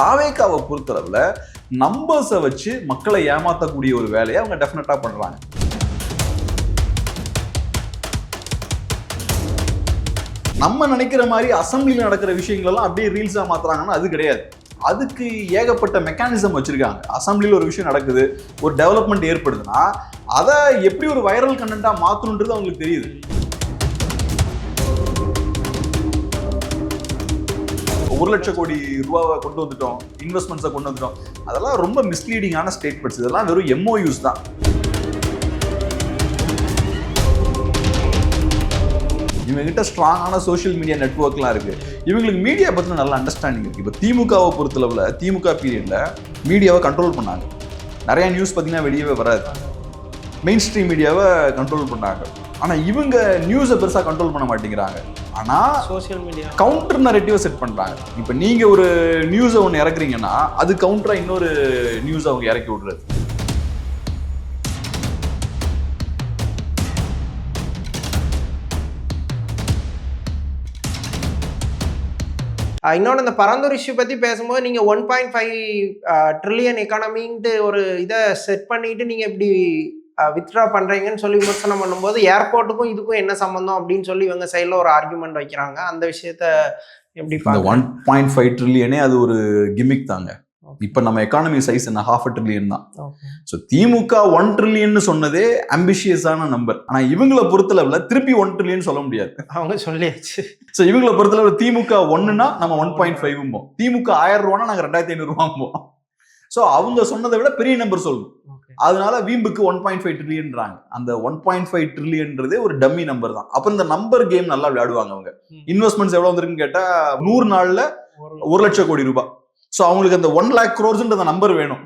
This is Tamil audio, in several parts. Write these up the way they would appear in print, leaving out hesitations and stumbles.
தாவேக்காவை பொறுத்தளவுல நம்பர்ஸை வச்சு மக்களை ஏமாத்தக்கூடிய ஒரு வேலையை அவங்க டெஃபினட்டா பண்றாங்க. நம்ம நினைக்கிற மாதிரி அசம்பிளியில் நடக்கிற விஷயங்கள் எல்லாம் அப்படியே ரீல்ஸா மாத்துறாங்கன்னா அது கிடையாது. அதுக்கு ஏகப்பட்ட மெக்கானிசம் வச்சிருக்காங்க. அசம்பிளியில் ஒரு விஷயம் நடக்குது, ஒரு டெவலப்மெண்ட் ஏற்படுதுன்னா அதை எப்படி ஒரு வைரல் கண்டென்ட்டா மாத்தணுன்றது அவங்களுக்கு தெரியுது. ஒரு லட்சம் கோடி ரூபாவை கொண்டு வந்துட்டோம், இன்வெஸ்ட்மெண்ட்ஸை கொண்டு வந்துட்டோம், அதெல்லாம் ரொம்ப மிஸ்லீடிங்கான ஸ்டேட்மெண்ட்ஸ். இதெல்லாம் வெறும் MOUs தான். இவங்க கிட்ட ஸ்ட்ராங்கான சோஷியல் மீடியா நெட்வொர்க்லாம் இருக்கு. இவங்களுக்கு மீடியா பத்தின நல்ல அண்டர்ஸ்டாண்டிங் இருக்கு. இப்போ திமுகவை பொறுத்தளவுல திமுக பீரியட்ல மீடியாவை கண்ட்ரோல் பண்ணாங்க. நிறைய நியூஸ் பார்த்தீங்கன்னா வெளியவே வராது. மெயின் ஸ்ட்ரீம் மீடியாவை கண்ட்ரோல் பண்ணாங்க. ஆனா இவங்க நியூஸை பெருசா கண்ட்ரோல் பண்ண மாட்டேங்கிறாங்க. ஆனா சோஷியல் மீடியா கவுண்டர் நரேட்டிவை செட் பண்றாங்க. இப்ப நீங்க ஒரு நியூஸை ஒன்று இறக்குறீங்கன்னா அது கவுண்டரா இன்னொரு நியூஸ் அவங்க இறக்கி விடுறது. இன்னொன்று இந்த பரந்தூர் இஷ்யூ பற்றி பேசும்போது நீங்கள் 1.5 ட்ரில்லியன் எக்கானமின்ட்டு ஒரு இதை செட் பண்ணிட்டு நீங்கள் இப்படி வித்ட்ரா பண்ணுறீங்கன்னு சொல்லி விமர்சனம் பண்ணும்போது ஏர்போர்ட்டுக்கும் இதுக்கும் என்ன சம்மந்தம் அப்படின்னு சொல்லி இவங்க சைடில் ஒரு ஆர்குமெண்ட் வைக்கிறாங்க. அந்த விஷயத்த எப்படி இந்த 1.5 ட்ரில்லியனே அது ஒரு கிமிக் தாங்க. இப்ப நம்ம எக்கானமி சைஸ் என்ன 0.5 ட்ரில்லியன் தான். ஸோ திமுக 1 ட்ரில்லியன் சொன்னதே அம்பிஷியஸான நம்பர். ஆனா இவங்களை பொறுத்தளவுல திருப்பி 1 ட்ரில்லியன் சொல்ல முடியாது. அவங்க சொல்லியாச்சு. ஸோ இவங்களை பொறுத்தளவு திமுக 1னா நம்ம 1.5 திமுக 1000 ரூபானா நாங்க 2500 ரூபாம்போம். ஸோ அவங்க சொன்னதை விட பெரிய நம்பர் சொல்லணும். அதனால வீம்புக்கு 1.5 ட்ரில்லியன்றாங்க. அந்த 1.5 ட்ரில்லியன்ன்றதே ஒரு டம்மி நம்பர் தான். அப்ப இந்த நம்பர் கேம் நல்லா விளையாடுவாங்க அவங்க. இன்வெஸ்ட்மெண்ட்ஸ் எவ்வளவு வந்திருக்குன்னு கேட்டா 100 நாள்ல 1 லட்சம் கோடி ரூபாய். ஸோ அவங்களுக்கு அந்த 1 lakh crores நம்பர் வேணும்.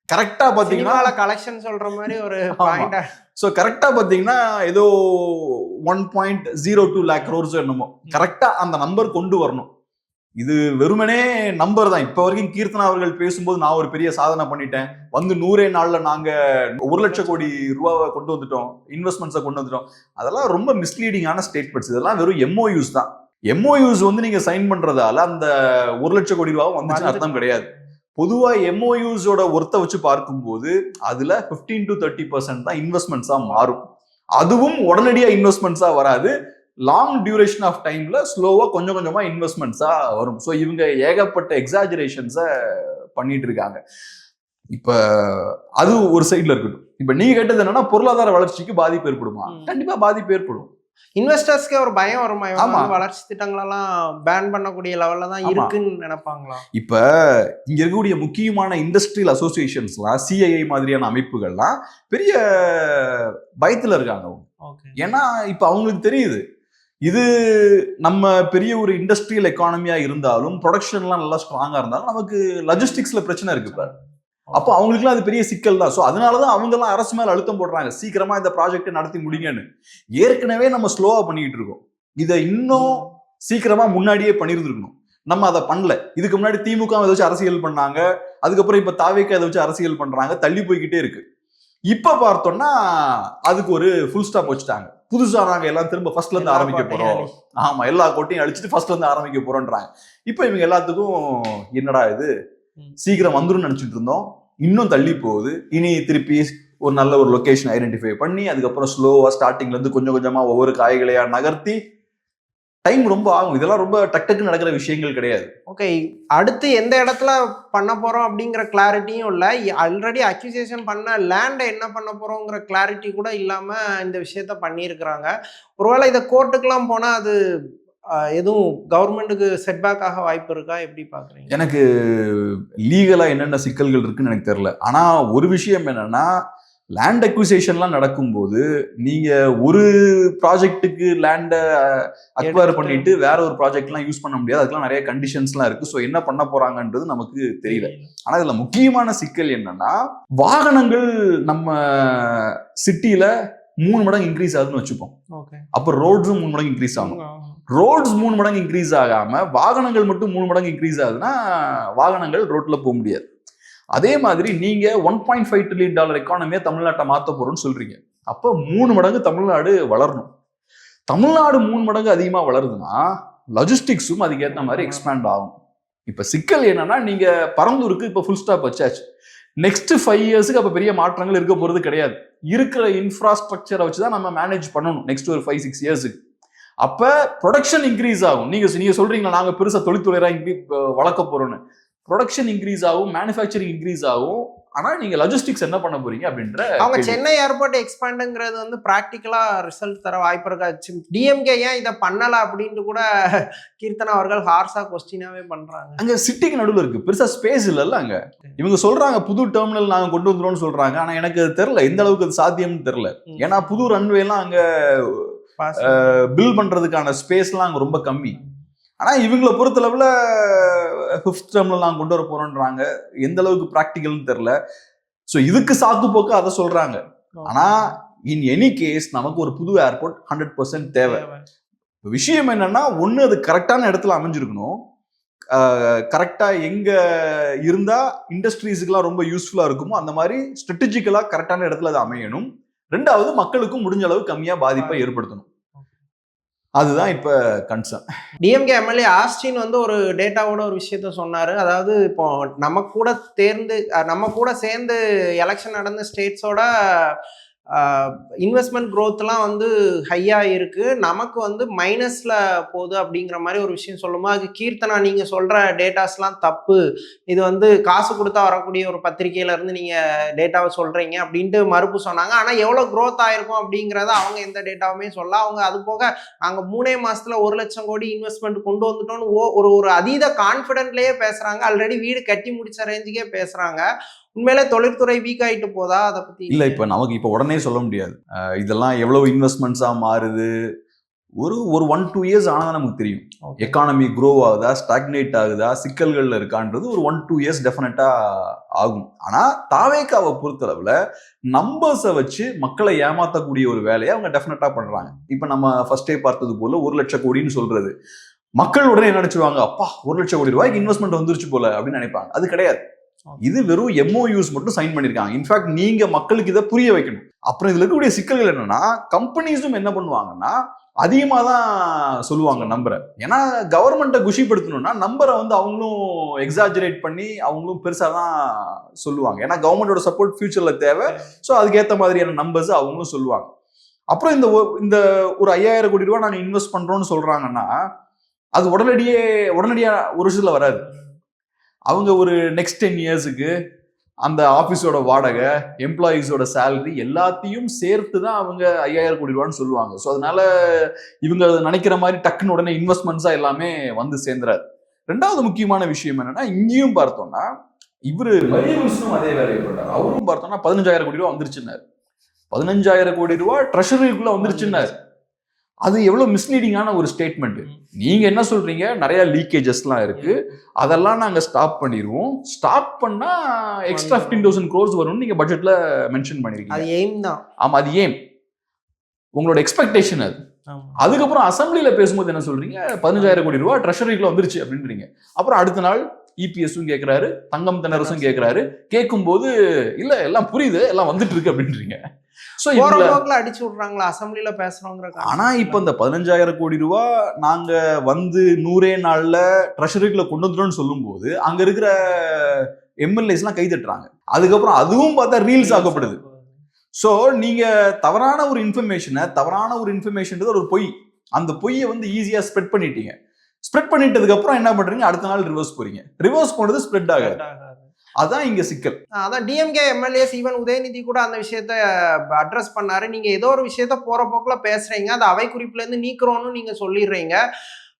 கரெக்டா பாத்தீங்கன்னா கலெக்ஷன் சொல்ற மாதிரி ஒரு பாயிண்ட். ஸோ கரெக்டா பாத்தீங்கன்னா ஏதோ 1.02 lakh crores என்னமோ கரெக்டா அந்த நம்பர் கொண்டு வரணும். இது வெறுமனே நம்பர் தான். இப்ப வரைக்கும் கீர்த்தனா அவர்கள் பேசும்போது நான் ஒரு பெரிய சாதனை பண்ணிட்டேன், வந்து 100 நாள்ல நாங்க 1 லட்சம் கோடி ரூபாவை கொண்டு வந்துட்டோம், இன்வெஸ்ட்மெண்ட்ஸை கொண்டு வந்துட்டோம், அதெல்லாம் ரொம்ப மிஸ்லீடிங்கான ஸ்டேட்மெண்ட்ஸ். இதெல்லாம் வெறும் MOUs தான். MOUs நீங்க சைன் பண்றதால அந்த 1 லட்சம் கோடி ரூபாவும் வந்துச்சு அர்த்தம் கிடையாது. பொதுவா MOUஸோட ஒர்த்தை வச்சு பார்க்கும்போது அதுல 15 to 30% தான் இன்வெஸ்ட்மெண்ட்ஸா மாறும். அதுவும் உடனடியா இன்வெஸ்ட்மெண்ட்ஸா வராது. லாங் டியூரேஷன் ஆஃப் டைம்ல ஸ்லோவா கொஞ்சம் கொஞ்சமா இன்வெஸ்ட்மெண்ட்ஸா வரும். ஸோ இவங்க ஏகப்பட்ட எக்ஸாஜரேஷன்ஸை பண்ணிட்டு இருக்காங்க. இப்ப அது ஒரு சைட்ல இருக்கட்டும். இப்ப நீங்க கேட்டது என்னன்னா பொருளாதார வளர்ச்சிக்கு பாதிப்பு ஏற்படுமா? கண்டிப்பா பாதிப்பு ஏற்படும். இன்வெஸ்டர்ஸ்க்கே ஒரு பயம் வருமா? வளர்ச்சி திட்டங்களெல்லாம் பேன் பண்ணக்கூடிய லெவல்ல தான் இருக்குன்னு நினைப்பாங்களா? இப்ப இங்க இருக்கக்கூடிய முக்கியமான இண்டஸ்ட்ரியல் அசோசியேஷன்ஸ்லாம் CII மாதிரியான அமைப்புகள்லாம் பெரிய பயத்துல இருக்காங்க. ஏன்னா இப்ப அவங்களுக்கு தெரியுது இது நம்ம பெரிய ஒரு இண்டஸ்ட்ரியல் எக்கானமியா இருந்தாலும் ப்ரொடக்ஷன்லாம் நல்லா ஸ்ட்ராங்கா இருந்தாலும் நமக்கு லாஜிஸ்டிக்ஸ்ல பிரச்சனை இருக்கு. அப்போ அவங்களுக்குலாம் அது பெரிய சிக்கல் தான். ஸோ அதனாலதான் அவங்க எல்லாம் அரசு மேல அழுத்தம் போடுறாங்க, சீக்கிரமா இந்த ப்ராஜெக்டை நடத்தி முடிங்கன்னு. ஏற்கனவே நம்ம ஸ்லோவா பண்ணிட்டு இருக்கோம். இதை இன்னும் சீக்கிரமா முன்னாடியே பண்ணிருந்துருக்கணும். நம்ம அதை பண்ணல. இதுக்கு முன்னாடி திமுக அதை வச்சு அரசியல் பண்ணாங்க, அதுக்கப்புறம் இப்ப தாவேக்கா அதை வச்சு அரசியல் பண்றாங்க, தள்ளி போய்கிட்டே இருக்கு. இப்ப பார்த்தோம்னா அதுக்கு ஒரு ஃபுல் ஸ்டாப் வச்சுட்டாங்க. புதுசா நாங்க எல்லாம் திரும்ப ஃபர்ஸ்ட்ல இருந்து ஆரம்பிக்க போறோம். ஆமா, எல்லா கோட்டையும் அழிச்சிட்டு ஃபர்ஸ்ட்ல இருந்து ஆரம்பிக்க போறோம்ன்றாங்க. இப்ப இவங்க எல்லாத்துக்கும் என்னடா இது, சீக்கிரம் வந்துடும் நினைச்சிட்டு இருந்தோம், இன்னும் தள்ளி போகுது. இனி திருப்பி ஒரு நல்ல ஒரு லொகேஷன் ஐடென்டிஃபை பண்ணி அதுக்கப்புறம் ஸ்லோவா ஸ்டார்டிங்ல இருந்து கொஞ்சம் கொஞ்சமா ஒவ்வொரு காய்களையா நகர்த்தி டைம் ரொம்ப ஆகும். இதெல்லாம் ரொம்ப டக்குன்னு நடக்கிற விஷயங்கள் கிடையாது. ஓகே, அடுத்து எந்த இடத்துல பண்ண போறோம் அப்படிங்கிற கிளாரிட்டியும் இல்லை. ஆல்ரெடி அக்யூசியேஷன் பண்ண லேண்டை என்ன பண்ண போறோங்கிற கிளாரிட்டி கூட இல்லாம இந்த விஷயத்த பண்ணியிருக்கிறாங்க. ஒருவேளை இதை கோர்ட்டுக்கெல்லாம் போனா அது எதுவும் கவர்மெண்ட்டுக்கு செட்பேக் ஆக வாய்ப்பு இருக்கா? எப்படி பாக்குறீங்க? எனக்கு லீகலா என்னென்ன சிக்கல்கள் இருக்குன்னு எனக்கு தெரியல. ஆனா ஒரு விஷயம் என்னன்னா, லேண்ட் அக்விசேஷன்லாம் நடக்கும்போது நீங்க ஒரு ப்ராஜெக்ட்டுக்கு லேண்டை அக்வயர் பண்ணிட்டு வேற ஒரு ப்ராஜெக்ட்லாம் யூஸ் பண்ண முடியாது. அதுக்கெல்லாம் நிறைய கண்டிஷன்ஸ்லாம் இருக்கு. ஸோ என்ன பண்ண போறாங்கன்றது நமக்கு தெரியல. ஆனா இதுல முக்கியமான சிக்கல் என்னன்னா, வாகனங்கள் நம்ம சிட்டில 3 மடங்கு இன்க்ரீஸ் ஆகுதுன்னு வச்சுப்போம். அப்ப ரோட்ஸும் 3 மடங்கு இன்க்ரீஸ் ஆகும். ரோட்ஸ் 3 மடங்கு இன்க்ரீஸ் ஆகாம வாகனங்கள் மட்டும் 3 மடங்கு இன்க்ரீஸ் ஆகுதுன்னா வாகனங்கள் ரோட்ல போக முடியாது. அதே மாதிரி நீங்க 1.5 ட்ரில்லியன் எக்கானமியா தமிழ்நாட்டை மாத்த போறோம்னு சொல்றீங்க. அப்ப 3 மடங்கு தமிழ்நாடு வளரணும். தமிழ்நாடு 3 மடங்கு அதிகமா வளருதுன்னா லாஜிஸ்டிக்ஸும் அதுக்கேற்ற மாதிரி எக்ஸ்பேண்ட் ஆகும். இப்ப சிக்கல் என்னன்னா, நீங்க பரந்தூருக்கு இப்ப ஃபுல் ஸ்டாப் வச்சாச்சு. நெக்ஸ்ட் 5 இயர்ஸ்க்கு அப்ப பெரிய மாற்றங்கள் இருக்க போறது கிடையாது. இருக்கிற இன்ஃப்ராஸ்ட்ரக்சரை வச்சுதான் நம்ம மேனேஜ் பண்ணணும் நெக்ஸ்ட் ஒரு 5-6 இயர்ஸ்க்கு. அப்ப ப்ரொடக்ஷன் இன்க்ரீஸ் ஆகும். நீங்க சொல்றீங்களா நாங்க பெருசா தொழில்துறையா வளர்க்க போறோம்னு. ப்ரொடக்ஷன் இன்க்ரீஸ் ஆகும், மேனுஃபேக்சரிங் இன்க்ரீஸ் ஆகும். ஆனா நீங்க லாஜிஸ்டிக்ஸ் என்ன பண்ண போறீங்க அப்படின்ற அவங்க சென்னை ஏர்போர்ட் எக்ஸ்பேண்டுங்கிறது வந்து பிராக்டிக்கலா ரிசல்ட் தர வாய்ப்பு இருக்கா? டிஎம்கே ஏன் இதை பண்ணல அப்படின்ட்டு கூட கீர்த்தனா அவர்கள் ஹார்ஸா கொஸ்டினாவே பண்றாங்க. அங்க சிட்டிக்கு நடுவில் இருக்கு, பெருசா ஸ்பேஸ் இல்லைல்ல அங்க. இவங்க சொல்றாங்க புது டெர்மினல் நாங்க கொண்டு வந்துடும் சொல்றாங்க. ஆனா எனக்கு அது தெரியல எந்த அளவுக்கு அது சாத்தியம்னு தெரியல. ஏன்னா புது ரன்வே எல்லாம் அங்க பில் பண்றதுக்கான ஸ்பேஸ்லாம் அங்க ரொம்ப கம்மி. ஆனா இவங்களை பொறுத்தளவுல 5th டெர்மினல் நாங்க கொண்டு வர போறோம்ன்றாங்க. எந்த அளவுக்கு பிராக்டிகல்னு தெரியல. சோ இதுக்கு சாக்கு போக்கு அதை சொல்றாங்க. ஆனா இன் எனி கேஸ் நமக்கு ஒரு புது ஏர்போர்ட் 100% தேவை. விஷயம் என்னன்னா, ஒண்ணு அது கரெக்டான இடத்துல அமைஞ்சிருக்கணும். கரெக்டா எங்க இருந்தா இண்டஸ்ட்ரீஸுக்குலாம் ரொம்ப யூஸ்ஃபுல்லா இருக்குமோ அந்த மாதிரி ஸ்ட்ராட்டஜிக்கலா கரெக்டான இடத்துல அது அமையணும். ரெண்டாவது மக்களுக்கும் முடிஞ்ச அளவு கம்மியா பாதிப்பை ஏற்படுத்தணும். அதுதான் இப்ப கன்சர்ன். டிஎம்கே எம்எல்ஏ ஆஸ்டின் வந்து ஒரு டேட்டாவோட ஒரு விஷயத்த சொன்னாரு. அதாவது இப்போ நம்ம கூட சேர்ந்து எலெக்ஷன் நடந்த ஸ்டேட்ஸோட இன்வெஸ்ட்மெண்ட் க்ரோத்லாம் வந்து ஹையாக இருக்குது, நமக்கு வந்து மைனஸில் போகுது அப்படிங்கிற மாதிரி ஒரு விஷயம் சொல்லும்போது, அது கீர்த்தனா நீங்கள் சொல்கிற டேட்டாஸ்லாம் தப்பு, இது வந்து காசு கொடுத்தா வரக்கூடிய ஒரு பத்திரிகையிலேருந்து நீங்கள் டேட்டாவை சொல்கிறீங்க அப்படின்ட்டு மறுப்பு சொன்னாங்க. ஆனால் எவ்வளோ க்ரோத் ஆகிருக்கும் அப்படிங்கிறத அவங்க எந்த டேட்டாவுமே சொல்ல. அவங்க அது போக நாங்கள் 3 மாதத்தில் 1 லட்சம் கோடி இன்வெஸ்ட்மெண்ட் கொண்டு வந்துட்டோன்னு ஒரு அதீத கான்ஃபிடென்ட்லேயே பேசுகிறாங்க. ஆல்ரெடி வீடு கட்டி முடிச்ச ரேஞ்சுக்கே பேசுகிறாங்க. உண்மையிலே தொழில்துறை வீக் ஆகிட்டு போதா? அதை பற்றி இல்லை, இப்போ நமக்கு இப்போ உடனே சொல்ல முடியாது. இதெல்லாம் எவ்வளவு இன்வெஸ்ட்மெண்ட்ஸாக மாறுது. ஒரு 1-2 இயர்ஸ் ஆனால் நமக்கு தெரியும். எக்கானமி க்ரோ ஆகுதா, ஸ்டாக்னேட் ஆகுதா, சிக்கல்களில் இருக்கான்றது ஒரு 1-2 இயர்ஸ் டெஃபினட்டாக ஆகும். ஆனால் தாவேக்காவை பொறுத்தளவில் நம்பர்ஸை வச்சு மக்களை ஏமாற்றக்கூடிய ஒரு வேலையை அவங்க டெஃபினட்டாக பண்ணுறாங்க. இப்போ நம்ம ஃபர்ஸ்டே பார்த்தது போல 1 லட்சம் கோடின்னு சொல்றது, மக்கள் உடனே என்ன நினைச்சிருவாங்க, அப்பா 1 லட்சம் கோடி ரூபாய்க்கு இன்வெஸ்ட்மெண்ட் வந்துருச்சு போல அப்படின்னு நினைப்பாங்க. அது கிடையாது. இது வெறும் MOUs மட்டும் சைன் பண்ணிருக்காங்க. இன்ஃபேக்ட் நீங்க மக்களுக்கு இதை புரிய வைக்கணும். அப்புறம் இதுல இருக்கக்கூடிய சிக்கல்கள் என்னன்னா, கம்பெனிஸும் என்ன பண்ணுவாங்கன்னா அதிகமா தான் சொல்லுவாங்க நம்பரை. ஏன்னா கவர்மெண்ட்டை குஷிப்படுத்தணும்னா நம்பரை வந்து அவங்களும் எக்ஸாஜரேட் பண்ணி அவங்களும் பெருசா தான் சொல்லுவாங்க. ஏன்னா கவர்மெண்டோட சப்போர்ட் ஃபியூச்சர்ல தேவை. ஸோ அதுக்கேற்ற மாதிரியான நம்பர்ஸ் அவங்களும் சொல்லுவாங்க. அப்புறம் இந்த ஒரு 5000 கோடி ரூபாய் நாங்க இன்வெஸ்ட் பண்றோம்னு சொல்றாங்கன்னா அது உடனடியா ஒரு வருஷத்துல வராது. அவங்க ஒரு நெக்ஸ்ட் 10 இயர்ஸுக்கு அந்த ஆஃபீஸோட வாடகை, எம்ப்ளாயீஸோட சேலரி எல்லாத்தையும் சேர்த்து தான் அவங்க 5000 கோடி ரூபான்னு சொல்லுவாங்க. ஸோ அதனால இவங்க நினைக்கிற மாதிரி டக்குன்னு உடனே இன்வெஸ்ட்மெண்ட்ஸா எல்லாமே வந்து சேர்ந்துறாரு. ரெண்டாவது முக்கியமான விஷயம் என்னன்னா, இங்கேயும் பார்த்தோம்னா இவரு மரியமும் அதே வேலையை பண்றாரு. அவரும் பார்த்தோம்னா 15000 கோடி ரூபா வந்துருச்சுன்னாரு. 15000 கோடி ரூபா ட்ரெஷரிக்குள்ள வந்துருச்சுன்னாரு. அது எவ்வளவு மிஸ்லீடிங்கான ஒரு ஸ்டேட்மெண்ட். நீங்க என்ன சொல்றீங்க, நிறைய லீக்கேஜஸ்லாம் இருக்கு, அதெல்லாம் நாங்க ஸ்டாப் பண்ணிடுவோம், ஸ்டாப் பண்ணா எக்ஸ்ட்ரா 15,000 crores வரும்னு நீங்க பட்ஜெட்ல மென்ஷன் பண்ணிருக்கீங்க. அது எய்ம் தான். ஆமா, அது ஏம், உங்களோட எக்ஸ்பெக்டேஷன் அது. அதுக்கப்புறம் அசம்பிளில பேசும்போது என்ன சொல்றீங்க, 15000 கோடி ரூபாய் ட்ரெஷரிக்குள்ள வந்துருச்சு அப்படின்றீங்க. அப்புறம் அடுத்த நாள் இபிஎஸும் கேட்கிறாரு, தங்கம் தென்னரசும் கேட்கிறாரு. கேட்கும் போது இல்ல எல்லாம் புரியுது, எல்லாம் வந்துட்டு இருக்கு அப்படின்றீங்க. அடிச்சு விடுறாங்களா அசம்பிளில பேசுறோங்கிற. ஆனா இப்ப இந்த 15000 கோடி ரூபாய் நாங்க வந்து 100 நாள்ல ட்ரெஷரிக்குள்ள கொண்டு வந்துட்டோம்னு சொல்லும் போது அங்க இருக்கிற எம்எல்ஏஸ் எல்லாம் கை தட்டுறாங்க. அதுக்கப்புறம் அதுவும் பார்த்தா ரீல்ஸ் ஆகப்படுது. சோ நீங்க தவறான ஒரு இன்ஃபர்மேஷன் ஒரு பொய், அந்த பொய்யை வந்து ஈஸியா ஸ்ப்ரெட் பண்ணிட்டீங்க. ஸ்ப்ரெட் பண்ணிட்டதுக்கு அப்புறம் என்ன பண்றீங்க, அடுத்த நாள் ரிவர்ஸ் போறீங்க. ரிவர்ஸ் போனது ஸ்ப்ரெட் ஆகாது. அதான் இங்க சிக்கல். அதான் டிஎம்கே எம்எல்ஏஸ் ஈவன் உதயநிதி கூட அந்த விஷயத்த அட்ரஸ் பண்ணாரு. நீங்க ஏதோ ஒரு விஷயத்த போற போக்குல பேசுறீங்க, அது அவை குறிப்புல இருந்து நீக்கிறோம்னு நீங்க சொல்லிடுறீங்க.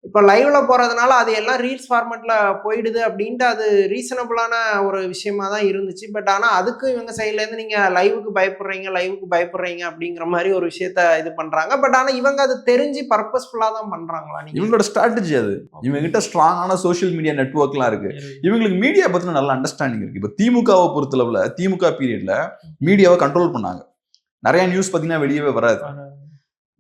இப்போ லைவ்ல போறதுனால அது எல்லாம் ரீல்ஸ் ஃபார்மேட்ல போயிடுது அப்படின்ட்டு அது ரீசனபிளான ஒரு விஷயமா தான் இருந்துச்சு. பட் ஆனா அதுக்கு இவங்க சைட்ல இருந்து நீங்க லைவுக்கு பயப்படுறீங்க அப்படிங்கிற மாதிரி ஒரு விஷயத்த இது பண்றாங்க. பட் ஆனா இவங்க அது தெரிஞ்சு பர்பஸ்ஃபுல்லா தான் பண்றாங்களா? இவங்களோட ஸ்ட்ராட்டஜி அது. இவங்க கிட்ட ஸ்ட்ராங்கான சோசியல் மீடியா நெட்வொர்க்லாம் இருக்கு. இவங்களுக்கு மீடியா பத்தின நல்ல அண்டர்ஸ்டாண்டிங் இருக்கு. இப்போ திமுகவை பொறுத்தளவுல திமுக பீரியட்ல மீடியாவை கண்ட்ரோல் பண்ணாங்க. நிறைய நியூஸ் பார்த்தீங்கன்னா வெளியவே வராது.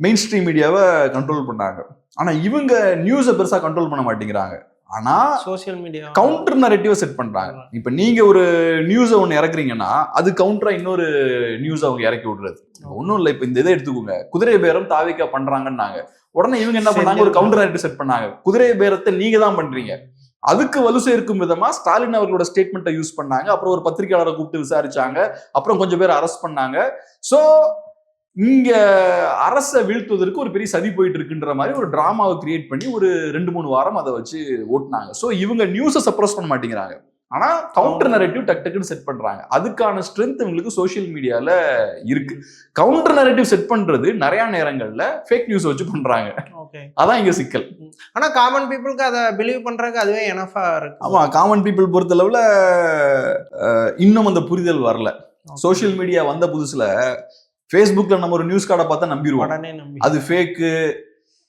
மெயின் ஸ்ட்ரீம் மீடியாவை கண்ட்ரோல் பண்ணாங்க. ஆனா இவங்க நியூஸை பெருசா கண்ட்ரோல் பண்ண மாட்டேங்கிறாங்க. ஆனா social media counter narrative set பண்றாங்க. இப்ப நீங்க ஒரு நியூஸை ஒண்ணு இறக்குறீங்கன்னா அது கவுண்டரா இன்னொரு நியூஸ் அவங்க இறக்கி விடுறது. ஒன்னும் இல்லை, இப்ப இந்த இதை எடுத்துக்கோங்க, குதிரை பேரம் தாவிக்கா பண்றாங்கன்னாங்க. உடனே இவங்க என்ன பண்ணாங்க, ஒரு கவுண்டர் நரேட்டிவ் செட் பண்ணாங்க. குதிரை பேரத்தை நீங்க தான் பண்றீங்க, அதுக்கு வலு சேர்க்கும் விதமா ஸ்டாலின் அவர்களோட ஸ்டேட்மெண்ட்டை யூஸ் பண்ணாங்க. அப்புறம் ஒரு பத்திரிகையாளரை கூப்பிட்டு விசாரிச்சாங்க. அப்புறம் கொஞ்சம் பேர் அரெஸ்ட் பண்ணாங்க. சோ இங்க அரசை வீழ்த்துவதற்கு ஒரு பெரிய சதி போயிட்டு இருக்குன்ற மாதிரி ஒரு டிராமாவை கிரியேட் பண்ணி ஒரு 2-3 வாரம் அதை வச்சு ஓட்டினாங்க. சோ இவங்க நியூஸை சப்ரஸ் பண்ண மாட்டேங்கிறாங்க. ஆனா கவுண்டர் நரேட்டிவ் டக்குன்னு செட் பண்றாங்க. அதுக்கான ஸ்ட்ரென்த் இவங்களுக்கு சோசியல் மீடியால இருக்கு. கவுண்டர் நரேட்டிவ் செட் பண்றது நிறைய நேரங்கள்ல ஃபேக் நியூஸ் வச்சு பண்றாங்க. அதான் இங்க சிக்கல். ஆனா காமன் பீப்புளுக்கு அதை பிலீவ் பண்றதுக்கு அதுவே எனஃபா இருக்கு. ஆமா, காமன் பீப்புள் பொறுத்த அளவுல இன்னும் அந்த புரிதல் வரல. சோசியல் மீடியா வந்த புதுசுல ஃபேஸ்புக்ல நம்ம ஒரு நியூஸ் கார்டை பார்த்தா நம்பிடுவோம் அது ஃபேக்கு,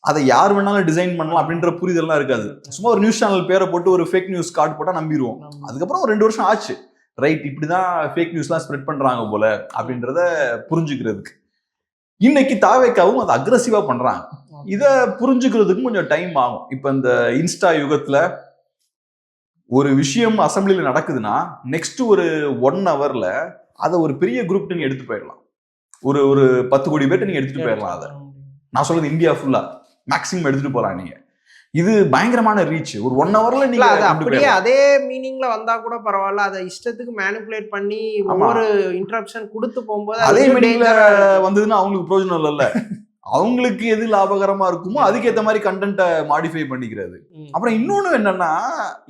அதை யார் வேணாலும் டிசைன் பண்ணலாம் அப்படின்ற புரிதல்லாம் இருக்காது. சும்மா ஒரு நியூஸ் சேனல் பேரை போட்டு ஒரு ஃபேக் நியூஸ் கார்டு போட்டா நம்பிடுவோம். அதுக்கப்புறம் ஒரு 2 வருஷம் ஆச்சு, ரைட் இப்படிதான் ஃபேக் நியூஸ்லாம் ஸ்ப்ரெட் பண்றாங்க போல அப்படின்றத புரிஞ்சுக்கிறதுக்கு. இன்னைக்கு தாவேக்காவும் அதை அக்ரெசிவா பண்றாங்க. இதை புரிஞ்சுக்கிறதுக்கும் கொஞ்சம் டைம் ஆகும். இப்ப இந்த இன்ஸ்டா யுகத்துல ஒரு விஷயம் அசம்பிளில நடக்குதுன்னா நெக்ஸ்ட் ஒரு 1 ஹவர்ல அதை ஒரு பெரிய குரூப் நீங்க எடுத்து போயிடலாம். ஒரு 10 கோடி பேர்ட்ட நீங்க எடுத்துட்டு போயிடலாம். அதை நான் சொல்றது இந்தியா ஃபுல்லா மேக்ஸிமம் எடுத்துட்டு போலாம். நீங்க இது பயங்கரமான ரீச். ஒரு 1 ஹவர்ல நீங்க அப்படியே அதே மீனிங்ல வந்தா கூட பரவாயில்ல, அதை இஷ்டத்துக்கு மேனிபுலேட் பண்ணி ஒவ்வொரு இன்டரப்ஷன் கொடுத்து போகும்போது அதே மீனிங்ல வந்ததுன்னா அவங்களுக்கு பிரயோஜனம் இல்லைல்ல. அவங்களுக்கு எது லாபகரமா இருக்குமோ அதுக்கேற்ற மாதிரி கண்டென்ட்டை மாடிஃபை பண்ணிக்கிறது. அப்புறம் இன்னொன்னு என்னன்னா,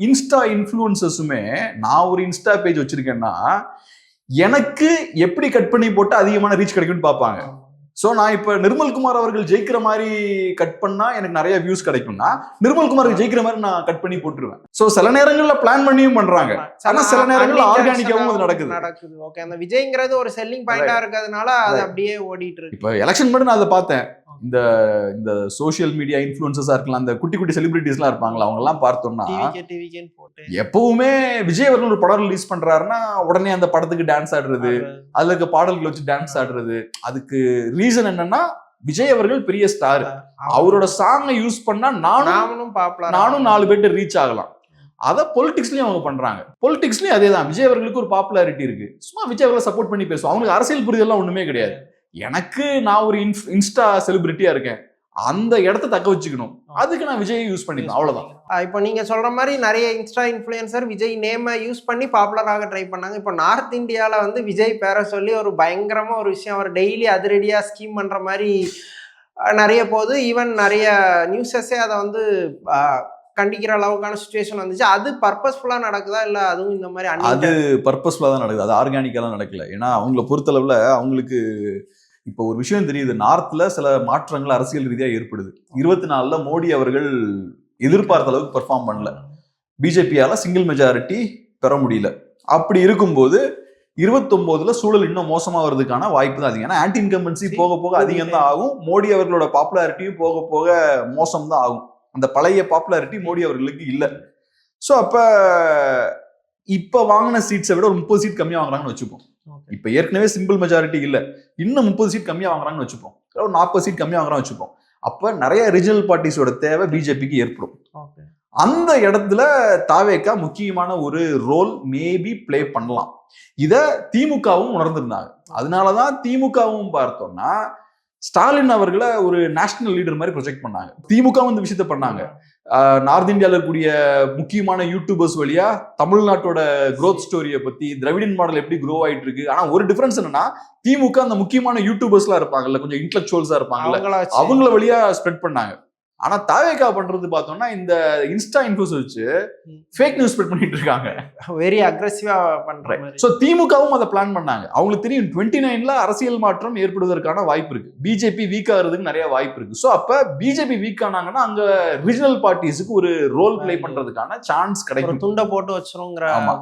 இன்ஸ்டா இன்ஃப்ளூயன்சஸுமே, நான் ஒரு இன்ஸ்டா பேஜ் வச்சிருக்கேன்னா எனக்கு எப்படி கட் பண்ணி போட்டு அதிகமான ரீச் கிடைக்கும்னு பார்ப்பாங்க. சோ நான் இப்ப நிர்மல்குமார் அவர்கள் ஜெயிக்கிற மாதிரி கட் பண்ணா எனக்கு நிறைய வியூஸ் கிடைக்கும்னா நிர்மல்குமார் ஜெயிக்கிற மாதிரி நான் கட் பண்ணி போட்டுருவேன். சோ சில நேரங்கள்ல பிளான் பண்ணியும் பண்றாங்க, ஆனா சில நேரங்கள்ல ஆர்கானிக்காவும் அது நடக்குது. ஓகே, அந்த விஜய்ங்கிறது ஒரு செல்லிங் பாயிண்டா இருக்கிறதுனால அது அப்படியே ஓடிட்டு இருக்கு. இப்ப எலெக்ஷன் மட்டும் நான் அதை பார்த்தேன். இந்த சோசியல் மீடியா இன்ஃப்ளூயன்சஸா இருக்கலாம், அந்த குட்டி குட்டி செலிபிரிட்டிஸ் எல்லாம் இருப்பாங்களா, அவங்க எல்லாம் பார்த்தோம்னா எப்பவுமே விஜய் அவர்கள் ஒரு படம் ரிலீஸ் பண்றாருன்னா உடனே அந்த படத்துக்கு டான்ஸ் ஆடுறது, அதுல இருக்க பாடல்கள் வச்சு டான்ஸ் ஆடுறது. அதுக்கு ரீசன் என்னன்னா, விஜய் அவர்கள் பெரிய ஸ்டார், அவரோட சாங்கை யூஸ் பண்ணா நானும் 4 பேர்ட்ட ரீச் ஆகலாம். அதை பொலிட்டிக்ஸ்லயும் அவங்க பண்றாங்க. பொலிட்டிக்ஸ்லயும் அதேதான். விஜய் அவர்களுக்கு ஒரு பாப்புலாரிட்டி இருக்கு, சும்மா விஜய் அவர்களை சப்போர்ட் பண்ணி பேசுவோம். அவங்களுக்கு அரசியல் புரிதெல்லாம் ஒண்ணுமே கிடையாது. எனக்கு நான் ஒரு இன்ஸ்டா செலிபிரிட்டியா இருக்கேன், அந்த இடத்த தக்க வச்சுக்கணும், அதுக்கு நான் விஜய் யூஸ் பண்ணிப்பேன், அவ்வளவுதான். இப்போ நீங்க சொல்ற மாதிரி நிறைய இன்ஸ்டா இன்ஃப்ளூயன்சர் விஜய் நேமை யூஸ் பண்ணி பாப்புலராக ட்ரை பண்ணாங்க. இப்போ நார்த் இந்தியாவில் வந்து விஜய் பேரை சொல்லி ஒரு பயங்கரமா ஒரு விஷயம், அவர் டெய்லி அதிரடியா ஸ்கீம் பண்ற மாதிரி நிறைய போகுது. ஈவன் நிறைய நியூஸஸே அதை வந்து கண்டிக்கிற அளவுக்கான சுச்சுவேஷன் வந்துச்சு. அது பர்பஸ்ஃபுல்லா நடக்குதா இல்ல அதுவும் இந்த மாதிரி? அது பர்பஸ்ஃபுல்லா தான் நடக்குது, அது ஆர்கானிக்கெல்லாம் நடக்கல. ஏன்னா அவங்கள பொறுத்தளவுல அவங்களுக்கு இப்போ ஒரு விஷயம் தெரியுது, நார்த்ல சில மாற்றங்கள் அரசியல் ரீதியா ஏற்படுது. 24ல மோடி அவர்கள் எதிர்பார்த்த அளவுக்கு பெர்ஃபார்ம் பண்ணல, பிஜேபியால சிங்கிள் மெஜாரிட்டி பெற முடியல. அப்படி இருக்கும்போது 29ல சூழல் இன்னும் மோசமா வர்றதுக்கான வாய்ப்பு தான் அதிகம். ஏன்னா ஆன்டி இன்கம்பன்சி போக போக அதிகம் தான் ஆகும், மோடி அவர்களோட பாப்புலாரிட்டியும் போக போக மோசம் தான் ஆகும். அந்த பழைய பாப்புலாரிட்டி மோடி அவர்களுக்கு இல்லை. ஸோ இப்ப வாங்கின சீட்ஸை விட ஒரு 30 சீட் கம்மியா வாங்குறாங்கன்னு வச்சுப்போம். இப்ப ஏற்கனவே சிம்பிள் மெஜாரிட்டி இல்ல, இன்னும் 30 சீட் கம்மியா வாங்குறாங்கன்னு வச்சுப்போம், ஒரு 40 சீட் கம்மியா வாங்குறான்னு வச்சுப்போம். அப்ப நிறைய ரீஜனல் பார்ட்டிஸோட தேவை பிஜேபிக்கு ஏற்படும். அந்த இடத்துல தாவேக்கா முக்கியமான ஒரு ரோல் மேபி பிளே பண்ணலாம். இத திமுகவும் உணர்ந்திருந்தாங்க. அதனாலதான் திமுகவும் பார்த்தோம்னா ஸ்டாலின் அவர்களை ஒரு நேஷனல் லீடர் மாதிரி ப்ரொஜெக்ட் பண்ணாங்க. திமுக இந்த விஷயத்த பண்ணாங்க. நார்த் இந்தியாவில் இருக்கக்கூடிய முக்கியமான யூடியூபர்ஸ் வழியா தமிழ்நாட்டோட க்ரோத் ஸ்டோரியை பத்தி, திராவிடன் மாடல் எப்படி க்ரோ ஆயிட்டு இருக்கு. ஆனா ஒரு டிஃபரன்ஸ் என்னன்னா, திமுக அந்த முக்கியமான யூடியூபர்ஸ் எல்லாம் இருப்பாங்கல்ல, கொஞ்சம் இன்டெலக்சுவல்ஸா இருப்பாங்கல்ல, அவங்கள வழியா ஸ்ப்ரெட் பண்ணாங்க. ஆனா தாவேக்கா பண்றது பார்த்தோம்னா இந்த இன்ஸ்டா இன்ஃப்ளூயன்ஸ் வச்சு ஃபேக் நியூஸ் ஸ்ப்ரெட் பண்ணிட்டு இருக்காங்க, வெரி அக்ரெசிவா பண்றாங்க. சோ திமுகவும் அதை பிளான் பண்ணாங்க. அவங்களுக்கு தெரியும் 29ல அரசியல் மாற்றம் ஏற்படுவதற்கான வாய்ப்பு இருக்கு, பிஜேபி வீக் ஆகிறதுக்கு நிறைய வாய்ப்பு இருக்கு. சோ அப்ப பிஜேபி வீக் ஆனாங்கன்னா அங்க ரீஜனல் பார்ட்டிஸுக்கு ஒரு ரோல் பிளே பண்றதுக்கான சான்ஸ் கிடைக்கும், துண்டை போட்டு வச்சிருங்கிற. ஆமா,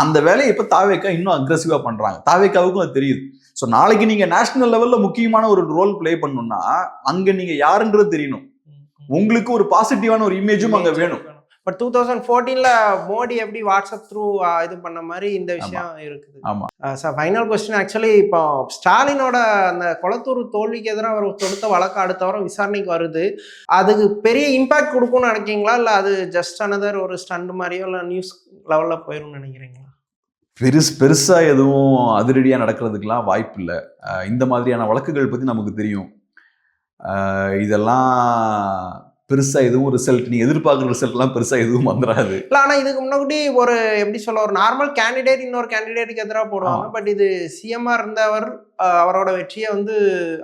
அந்த வேலையை இப்ப தாவேக்கா இன்னும் அக்ரெசிவா பண்றாங்க. தாவேக்காவுக்கும் அது தெரியுது. சோ நாளைக்கு நீங்க நேஷனல் லெவல்ல முக்கியமான ஒரு ரோல் பிளே பண்ணணும்னா அங்க நீங்க யாருன்றது தெரியணும், உங்களுக்கு ஒரு பாசிட்டிவான ஒரு இமேஜும் அங்க வேணும். பட் 2014ல மோடி எப்படி வாட்ஸ்அப் த்ரூ இது பண்ண மாதிரி இந்த விஷயம் இருக்குது. ஆமா சார், ஃபைனல் கொஸ்டின். ஆக்சுவலி இப்போ ஸ்டாலினோட அந்த கொளத்தூர் தோல்விக்கு எதிராக அவர் தொடுத்த வழக்கு அடுத்த வாரம் விசாரணைக்கு வருது. அதுக்கு பெரிய இம்பாக்ட் கொடுக்கும்னு நினைக்கிறீங்களா, இல்லை அது ஜஸ்ட் அனதர் ஒரு ஸ்டண்ட் மாதிரியோ இல்லை நியூஸ் லெவலில் போயிடும்னு நினைக்கிறீங்களா? பெருசா எதுவும் அதிரடியா நடக்கிறதுக்கெல்லாம் வாய்ப்பு இல்லை. இந்த மாதிரியான வழக்குகள் பத்தி நமக்கு தெரியும். இதெல்லாம் பெருசா எதுவும் ரிசல்ட் நீங்க எதிர்பார்க்குற ரிசல்ட் எல்லாம் பெருசா எதுவும் வந்துடாது. இல்ல ஆனா இதுக்கு முன்னாடி ஒரு எப்படி சொல்ல ஒரு நார்மல் கேண்டிடேட் இன்னொரு கேண்டிடேட்டுக்கு எதிராக போடுவாங்க. பட் இது சிஎம்ஆ இருந்தவர் அவரோட வெற்றியை வந்து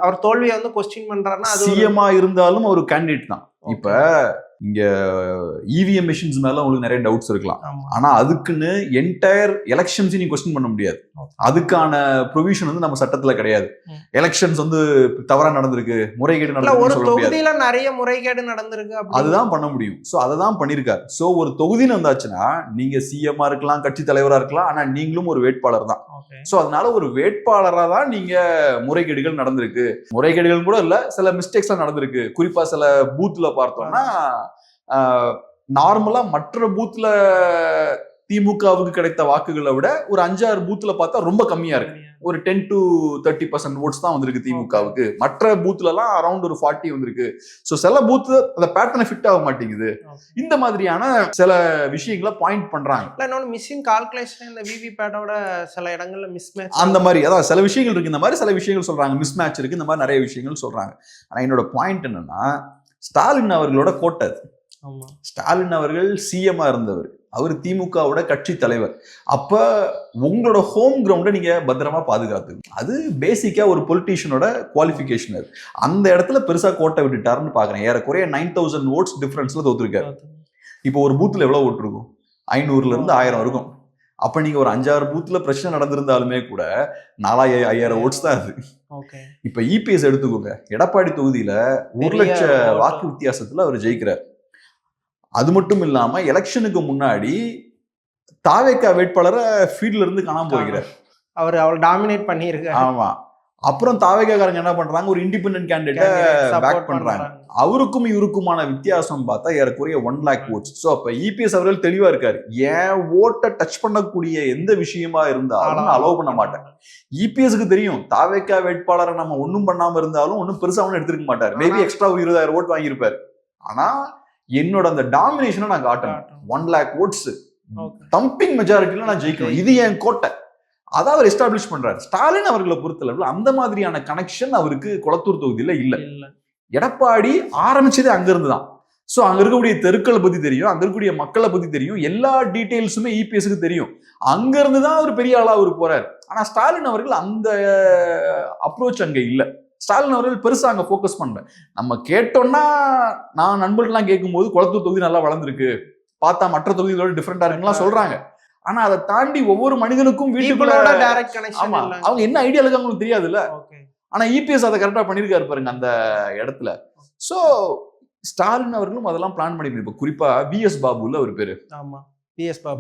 அவர் தோல்வியை வந்து கொஸ்டின் பண்றாருன்னா அது சிஎம்ஆ இருந்தாலும் ஒரு கேண்டிடேட் தான். இப்ப இங்க இவிஎம் மிஷின்ஸ் மேல உங்களுக்கு நிறைய டவுட்ஸ் இருக்கலாம். ஆனா அதுக்குன்னு என்டையர் எலெக்ஷன்ஸ் நீங்க கொஸ்டின் பண்ண முடியாது. அதுக்கான ப்ரொவிஷன் வந்து நம்ம சட்டத்துல கிடையாது. எலெக்ஷன்ஸ் வந்து தவறா நடந்திருக்கு, முறைகேடு நடந்திருக்கு ஒரு தொகுதியில நிறைய முறைகேடு நடந்திருக்கு, அதுதான் பண்ண முடியும். சோ அததான் பண்ணிருக்காரு. சோ ஒரு தொகுதின்னு வந்தாச்சுன்னா நீங்க சிஎம்ஆ இருக்கலாம், கட்சி தலைவரா இருக்கலாம், ஆனா நீங்களும் ஒரு வேட்பாளர் தான். சோ அதனால ஒரு வேட்பாளரா தான் நீங்க முறைகேடுகள் நடந்திருக்கு. முறைகேடுகள் கூட இல்ல, சில மிஸ்டேக்ஸ் எல்லாம் நடந்திருக்கு. குறிப்பா சில பூத்ல பார்த்தோம்னா நார்மலா மற்ற பூத்ல திமுகவுக்கு கிடைத்த வாக்குகளை விட ஒரு 5-6 பூத்ல பார்த்தா ரொம்ப கம்மியா இருக்கு. ஒரு 10 to 30% ஓட்ஸ் தான் வந்திருக்கு திமுகவுக்கு. மற்ற பூத்ல எல்லாம் அரௌண்ட் ஒரு 40 வந்திருக்கு. சோ சில பூத் அந்த பேட்டர்ன் ஃபிட் ஆக மாட்டேங்குது. இந்த மாதிரியான சில விஷயங்களை பாயிண்ட் பண்றாங்க. இன்னொன்னு மிஸ்ஸிங் கால்குலேஷன் இந்த விவி பேட்டோட சில இடங்கள்ல மிஸ்மேட்ச் அந்த மாதிரி அதாவது சில விஷயங்கள் இருக்கு. இந்த மாதிரி சில விஷயங்கள் சொல்றாங்க, மிஸ்மேட்ச் இருக்கு, இந்த மாதிரி நிறைய விஷயங்கள் சொல்றாங்க. ஆனா என்னோட பாயிண்ட் என்னன்னா, ஸ்டாலின் அவர்களோட கோட்டை. ஸ்டாலின் அவர்கள் சிஎம்ஆ இருந்தவர், அவர் திமுகவோட கட்சி தலைவர். அப்ப உங்களோட ஹோம் கிரவுண்டை நீங்க பத்திரமா பாதுகாத்து, அது பேசிக்கா ஒரு பொலிட்டீஷியனோட குவாலிஃபிகேஷன். அது அந்த இடத்துல பெருசா கோட்டை விட்டுட்டாருன்னு பாக்குறேன். ஏறக்குறைய 9000 ஓட்ஸ் டிஃபரன்ஸ்ல தோத்துருக்காரு. இப்போ ஒரு பூத்துல எவ்வளவு ஓட்டு இருக்கும்? 500ல இருந்து 1000 இருக்கும். அப்ப நீங்க ஒரு 5-6 பூத்துல பிரச்சனை நடந்திருந்தாலுமே கூட 4000-5000 ஓட்ஸ் தான் அது. இப்ப இபிஎஸ் எடுத்துக்கோங்க, எடப்பாடி தொகுதியில 1 லட்சம் வாக்கு வித்தியாசத்துல அவர் ஜெயிக்கிறார். அது மட்டும் இல்லாம எலெக்ஷனுக்கு முன்னாடி தாவேகா வேட்பாளரை ஃபீல்ட்ல இருந்து காணாம போகிறார். அவர் டாமினேட் பண்ணியிருக்காரு. ஆமா. அப்புறம் தாவேகாரங்க என்ன பண்றாங்க, ஒரு இண்டிபெண்டன்ட் கேண்டிடேட்டை பேக் பண்றாங்க. அவருக்கும் இவருக்குமான வித்தியாசம் பார்த்தா ஏறக்குறைய 1 lakh ஓட்ஸ். ஸோ அப்ப இபிஎஸ் அவர்கள் தெளிவா இருக்காரு, ஏன் ஓட்டை டச் பண்ணக்கூடிய எந்த விஷயமா இருந்தாலும் அலோவ் பண்ண மாட்டேன். இபிஎஸ்க்கு தெரியும் தாவேகா வேட்பாளரை நம்ம ஒன்னும் பண்ணாம இருந்தாலும் ஒன்னும் பெருசா ஒன்னும் எடுத்துருக்க மாட்டாரு. மேபி எக்ஸ்ட்ரா ஒரு 20,000 ஓட் வாங்கியிருப்பாரு. ஆனா என்னோட அந்த டாமினேஷனை நான் காட்டணும். 1 lakh ஓட்ஸ் தம்பிங் மெஜாரிட்டியில நான் ஜெயிக்கணும், இது என் கோட்டை. அதான் அவர் எஸ்டாப்ளிஷ் பண்றாரு. ஸ்டாலின் அவர்களை பொறுத்தளவில் அந்த மாதிரியான கனெக்ஷன் அவருக்கு கொளத்தூர் தொகுதியில இல்ல. எடப்பாடி ஆரம்பிச்சதே அங்க இருந்துதான். சோ அங்க இருக்கக்கூடிய தெருக்களை பத்தி தெரியும், அங்க இருக்கக்கூடிய மக்களை பத்தி தெரியும், எல்லா டீடைல்ஸுமே இபிஎஸ்க்கு தெரியும். அங்க இருந்துதான் ஒரு பெரிய ஆளா அவர் போறாரு. ஆனா ஸ்டாலின் அவர்கள் அந்த அப்ரோச் அங்க இல்ல. ஸ்டாலின் அவர்கள் பெருசா அங்க போக்கஸ் பண்றேன். நம்ம கேட்டோம்னா, நான் நண்பர்கள்லாம் கேட்கும்போது கொளத்தூர் தொகுதி நல்லா வளர்ந்துருக்கு, பார்த்தா மற்ற தொகுதிகளோட டிஃபரெண்டா இருக்குன்னு சொல்றாங்க. ஆனா அதை தாண்டி ஒவ்வொரு மனிதனுக்கும் வீட்டுக்குள்ள டைரக்ட் கனெக்ஷன், அவங்க என்ன ஐடியா இருக்கு அவங்களுக்கு தெரியாதுல்ல. ஆனா இபிஎஸ் அதை கரெக்டா பண்ணிருக்காரு பாருங்க அந்த இடத்துல. சோ ஸ்டாலின் அவர்களும் அதெல்லாம் பிளான் பண்ணிருக்காரு. இப்ப குறிப்பா விஎஸ் பாபுல ஒரு பேரு,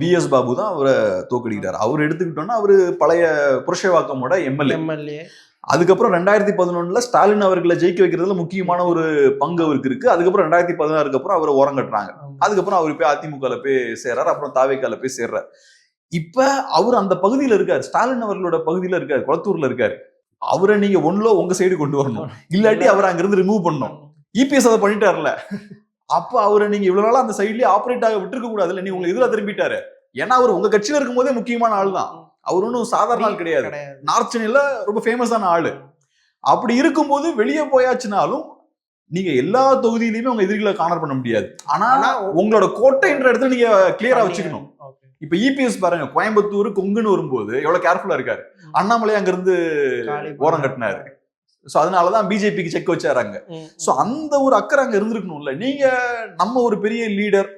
விஎஸ் பாபு தான் அவரை தோக்கடிக்கிறார். அவர் எடுத்துக்கிட்டோம்னா அவரு பழைய புருஷவாக்கமோட எம்எல்ஏ. அதுக்கப்புறம் 2011 ஸ்டாலின் அவர்களை ஜெயிக்க வைக்கிறதுல முக்கியமான ஒரு பங்கு அவருக்கு இருக்கு. அதுக்கப்புறம் 2016 அப்புறம் அவரை ஓரம் கட்டுறாங்க. அதுக்கப்புறம் அவரு போய் அதிமுகல போய் சேர்றாரு, அப்புறம் தாவேகால போய் சேர்றாரு. இப்ப அவர் அந்த பகுதியில இருக்காரு, ஸ்டாலின் அவர்களோட பகுதியில இருக்காரு, கொளத்தூர்ல இருக்காரு. அவரை நீங்க ஒன்ல உங்க சைடு கொண்டு வரணும், இல்லாட்டி அவரை அங்கிருந்து ரிமூவ் பண்ணணும். இபிஎஸ் அதை பண்ணிட்டாருல, அப்ப அவரை நீங்க இவ்வளவு நாளா அந்த சைட்லயே ஆபரேட் ஆக விட்டுருக்க கூடாது இல்ல. நீ உங்களை எதிராக திரும்பிட்டாரு. ஏன்னா அவர் உங்க கட்சியில இருக்கும் போதே முக்கியமான ஆள் தான். அவர் ஒன்றும் சாதாரண ஆள் கிடையாது, நார்த் சென்னையில ரொம்ப ஃபேமஸான ஆளு. அப்படி இருக்கும்போது வெளியே போயாச்சுனாலும் நீங்க எல்லா தொகுதியிலுமே உங்க எதிரிகளை கார்னர் பண்ண முடியாது. ஆனா உங்களோட கோட்டைன்ற இடத்துல நீங்க கிளியரா வச்சுக்கணும். இப்ப இபிஎஸ் பாருங்க, கோயம்புத்தூர் கொங்குன்னு வரும்போது எவ்வளவு கேர்ஃபுல்லா இருக்காரு. அண்ணாமலை அங்க இருந்து ஓரம் கட்டினாரு. சோ அதனாலதான் பிஜேபிக்கு செக் வச்சாராங்க. சோ அந்த ஒரு அக்கறை அங்க இருந்திருக்கணும்ல. நீங்க நம்ம ஒரு பெரிய லீடர்,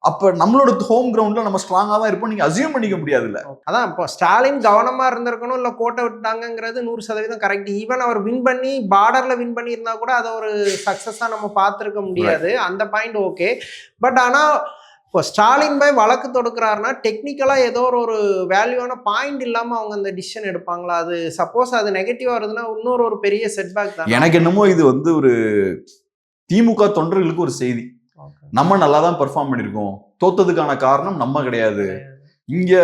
அப்ப நம்மளோட ஹோம் கிரவுண்ட்ல நம்ம ஸ்ட்ராங்கா தான் இருப்போம், நீங்க அசியூம் பண்ணிக்க முடியாதுல்ல. அதான் இப்போ ஸ்டாலின் கவனமா இருந்திருக்கணும், இல்ல கோட்டை விட்டாங்கிறது 100% கரெக்ட். ஈவன் அவர் வின் பண்ணி பார்டர்ல வின் பண்ணி இருந்தா கூட அதை ஒரு சக்சஸா நம்ம பார்த்திருக்க முடியாது. அந்த பாயிண்ட் ஓகே. பட் ஆனா இப்போ ஸ்டாலின் பாய் வழக்கு தொடுக்கிறாருன்னா டெக்னிக்கலா ஏதோ ஒரு வேல்யூவான பாயிண்ட் இல்லாம அவங்க அந்த டிசிஷன் எடுப்பாங்களா? அது சப்போஸ் அது நெகட்டிவா வருதுன்னா இன்னொரு பெரிய செட்பேக் தான். எனக்கு என்னமோ இது வந்து ஒரு திமுக தொண்டர்களுக்கு ஒரு செய்தி, நம்ம நல்லா தான் பெர்ஃபார்ம் பண்ணிருக்கோம், தோத்ததுக்கான காரணம் நம்ம கிடையாது, இங்க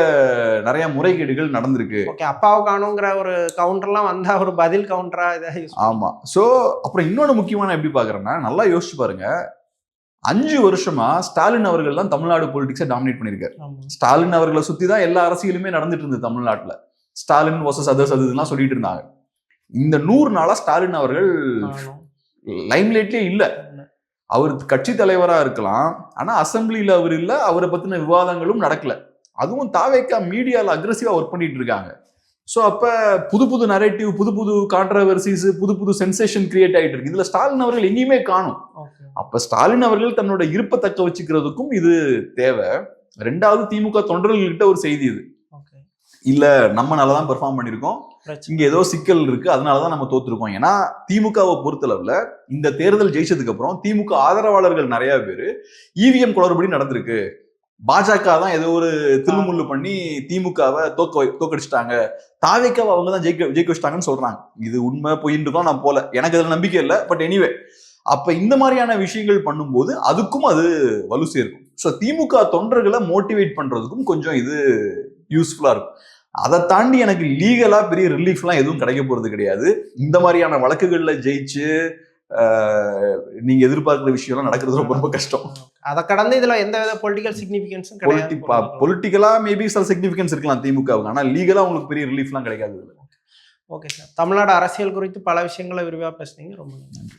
நிறைய முறைகேடுகள் நடந்திருக்கு. அப்பாவை காணுங்கிற ஒரு கவுண்டர்லாம் வந்தா ஒரு பதில் கவுண்டரா இதை. ஆமா. சோ அப்புறம் இன்னொன்னு முக்கியமான எப்படி பாக்குறேன்னா, நல்லா யோசிச்சு பாருங்க, 5 வருஷமா ஸ்டாலின் அவர்கள் தான் தமிழ்நாடு பொலிட்டிக்ஸை டாமினேட் பண்ணிருக்காரு. ஸ்டாலின் அவர்களை சுத்தி தான் எல்லா அரசியலுமே நடந்துட்டு இருந்தது தமிழ்நாட்டுல. ஸ்டாலின் வர்சஸ் அதர்ஸ் அதுலாம் சொல்லிட்டு இருந்தாங்க. இந்த 100 நாளா ஸ்டாலின் அவர்கள் லைம்லைட்லயே இல்ல. அவர் கட்சி தலைவரா இருக்கலாம், ஆனா அசெம்பிளில அவர் இல்ல, அவரை பத்தின விவாதங்களும் நடக்கல. அதுவும் தாவேக்கா மீடியால அக்ரெசிவா ஒர்க் பண்ணிட்டு இருக்காங்க. ஸோ அப்ப புது புது நரேட்டிவ், புது புது கான்ட்ரவர்சிஸ், புது புது சென்சேஷன் கிரியேட் ஆயிட்டு இருக்கு. இதுல ஸ்டாலின் அவர்கள் எங்கேயுமே காணும். அப்ப ஸ்டாலின் அவர்கள் தன்னோட இருப்பை தக்க வச்சுக்கிறதுக்கும் இது தேவை. ரெண்டாவது, திமுக தொண்டர்கள்கிட்ட ஒரு செய்தி இது, இல்ல நம்ம நல்லாதான் பெர்ஃபார்ம் பண்ணிருக்கோம், இங்க ஏதோ சிக்கல் இருக்கு, அதனாலதான் நம்ம தோத்துருக்கோம். ஏன்னா திமுகவை பொறுத்தளவுல இந்த தேர்தல் ஜெயிச்சதுக்கு அப்புறம் திமுக ஆதரவாளர்கள் நிறைய பேரு இவிஎம் குளறுபடி நடந்திருக்கு, பாஜக தான் ஏதோ ஒரு திருமுள்ளு பண்ணி திமுகவை தோக்கடிச்சிட்டாங்க, தாவேக்காவை அவங்க தான் ஜெயிக்க வச்சிட்டாங்கன்னு சொல்றாங்க. இது உண்மை பொய்ன்னு தான் நான் போல, எனக்கு அதுல நம்பிக்கை இல்லை. பட் எனிவே, அப்ப இந்த மாதிரியான விஷயங்கள் பண்ணும்போது அதுக்கும் அது வலு சேர்க்கும். ஸோ திமுக தொண்டர்களை மோட்டிவேட் பண்றதுக்கும் கொஞ்சம் இது யூஸ்ஃபுல்லா இருக்கும். அதை தாண்டி எனக்கு லீகலா பெரிய ரிலீஃப்லாம் எதுவும் கிடைக்க போறது கிடையாது. இந்த மாதிரியான வழக்குகள்ல ஜெயிச்சு நீங்க எதிர்பார்க்கிற விஷயம்லாம் நடக்கிறது ரொம்ப ரொம்ப கஷ்டம். அதை கடந்து இதுல எந்த வித பொலிட்டிக்கல் சிக்னிஃபிகன்ஸும் கிடையாது. பொலிட்டிக்கலா மேபி சில சிக்னிஃபிகன்ஸ் இருக்கலாம் திமுகவுக்கு, ஆனா லீகலா உங்களுக்கு பெரிய ரிலீஃப்லாம் கிடைக்காது. ஓகே சார், தமிழ்நாடு அரசியல் குறித்து பல விஷயங்களை விரிவாக பேசுனீங்க, ரொம்ப நன்றி.